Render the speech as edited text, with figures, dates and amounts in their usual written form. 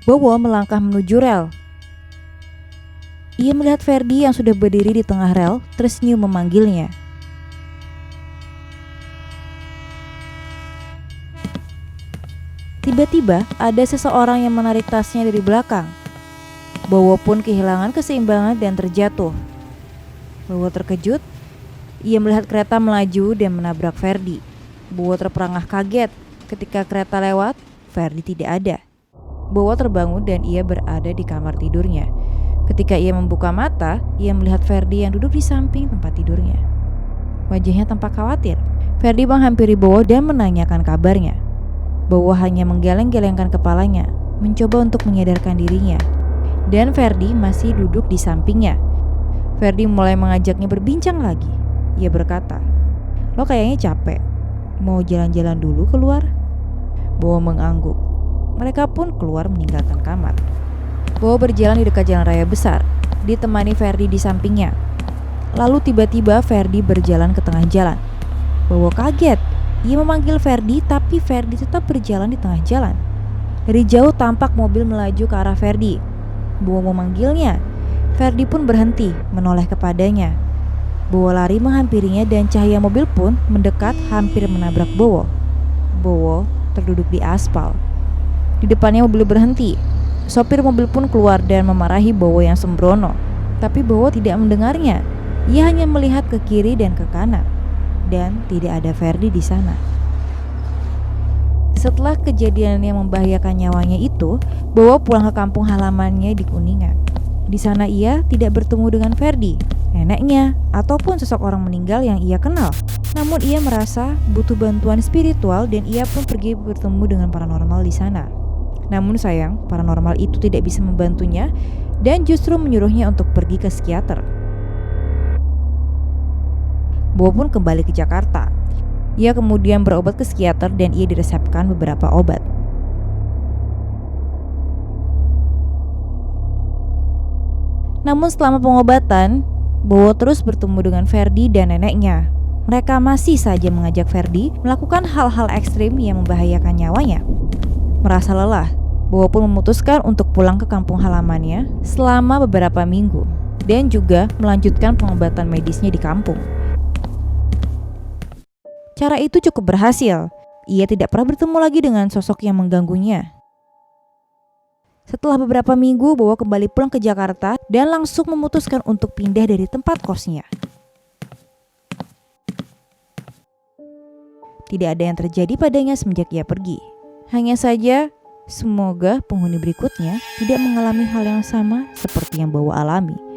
Bowo melangkah menuju rel. Ia melihat Ferdi yang sudah berdiri di tengah rel, tersenyum memanggilnya. Tiba-tiba ada seseorang yang menarik tasnya dari belakang. Bowo pun kehilangan keseimbangan dan terjatuh. Bowo terkejut. Ia melihat kereta melaju dan menabrak Ferdi. Bowo terperangah kaget. Ketika kereta lewat, Ferdi tidak ada. Bowo terbangun dan ia berada di kamar tidurnya. Ketika ia membuka mata, ia melihat Ferdi yang duduk di samping tempat tidurnya. Wajahnya tampak khawatir. Ferdi menghampiri Bowo dan menanyakan kabarnya. Bowo hanya menggeleng-gelengkan kepalanya, mencoba untuk menyadarkan dirinya. Dan Ferdi masih duduk di sampingnya. Ferdi mulai mengajaknya berbincang lagi. Ia berkata, "Lo kayaknya capek. Mau jalan-jalan dulu keluar?" Bowo mengangguk. Mereka pun keluar meninggalkan kamar. Bowo berjalan di dekat jalan raya besar, ditemani Ferdi di sampingnya. Lalu tiba-tiba Ferdi berjalan ke tengah jalan. Bowo kaget. Ia memanggil Ferdi, tapi Ferdi tetap berjalan di tengah jalan. Dari jauh tampak mobil melaju ke arah Ferdi. Bowo memanggilnya. Ferdi pun berhenti, menoleh kepadanya. Bowo lari menghampirinya dan cahaya mobil pun mendekat hampir menabrak Bowo. Bowo terduduk di aspal. Di depannya mobil berhenti. Sopir mobil pun keluar dan memarahi Bowo yang sembrono. Tapi Bowo tidak mendengarnya. Ia hanya melihat ke kiri dan ke kanan. Dan tidak ada Ferdi di sana. Setelah kejadian yang membahayakan nyawanya itu, Bowo pulang ke kampung halamannya di Kuningan. Di sana ia tidak bertemu dengan Ferdi, neneknya, ataupun sosok orang meninggal yang ia kenal. Namun ia merasa butuh bantuan spiritual dan ia pun pergi bertemu dengan paranormal di sana. Namun sayang, paranormal itu tidak bisa membantunya dan justru menyuruhnya untuk pergi ke psikiater. Bowo pun kembali ke Jakarta. Ia kemudian berobat ke psikiater dan ia diresepkan beberapa obat. Namun selama pengobatan, Bowo terus bertemu dengan Ferdi dan neneknya. Mereka masih saja mengajak Ferdi melakukan hal-hal ekstrim yang membahayakan nyawanya. Merasa lelah, Bowo pun memutuskan untuk pulang ke kampung halamannya selama beberapa minggu dan juga melanjutkan pengobatan medisnya di kampung. Cara itu cukup berhasil. Ia tidak pernah bertemu lagi dengan sosok yang mengganggunya. Setelah beberapa minggu, Bowo kembali pulang ke Jakarta dan langsung memutuskan untuk pindah dari tempat kosnya. Tidak ada yang terjadi padanya semenjak ia pergi. Hanya saja, semoga penghuni berikutnya tidak mengalami hal yang sama seperti yang Bowo alami.